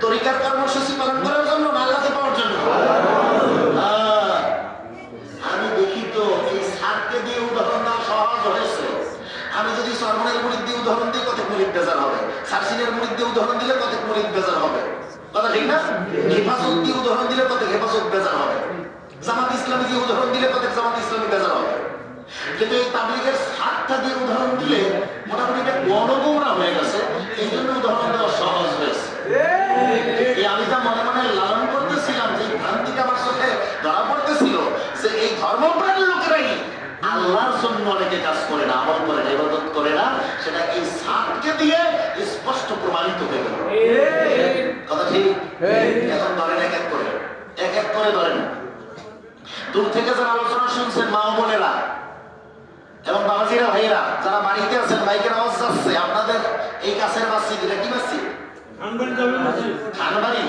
তরিকার কর্মসূচি পালন করার জন্য না আল্লাহকে পাওয়ার জন্য? আমি দেখি তো এই সাতকে দিয়ে উদাহরণ দেওয়া সহজ হয়েছে। আমি যদি সরমনের মুরিদ দিয়ে উদাহরণ দিই কতক মুরিদ বেজার হবে, সারসিনের মুরিদ দিয়ে উদাহরণ দিলে কতক মুরিদ বেজার হবে, কথা ঠিক না? হেফাজত দিয়ে উদাহরণ দিলে কতক হেফাজত বেজার হবে, জামাত ইসলামী দিয়ে উদাহরণ দিলে কতক জামাত ইসলামী বেজার হবে। কিন্তু এই তাবলীগের সাতটা দিয়ে উদাহরণ দিলে মোটামুটি এটা গণগোমরা হয়ে গেছে, এই জন্য উদাহরণ দেওয়া সহজ হয়েছে। আমি যা মনে মনে লালন করতেছিলাম, যে ভ্রান্তিটা আমার চোখে ধরা পড়তেছিল, যে এই ধর্মপ্রাণ লোকেরাই আল্লাহর জন্য অনেকে কাজ করে না, আমল করে না, ইবাদত করে না, সেটা এই সাতকে দিয়ে স্পষ্ট প্রমাণিত হয়ে গেল। কথা ঠিক? এখন ধরেন এক এক করে ধরেন। দূর থেকে যারা আলোচনা শুনছেন, মা ও বোনেরা এবং বাবাজিরা, ভাইয়েরা যারা বাড়িতে আছেন, মাইকের আওয়াজ যাচ্ছে, আপনাদের এই কাছের মসজিদ, এটা কি মসজিদ? খানবাড়ি।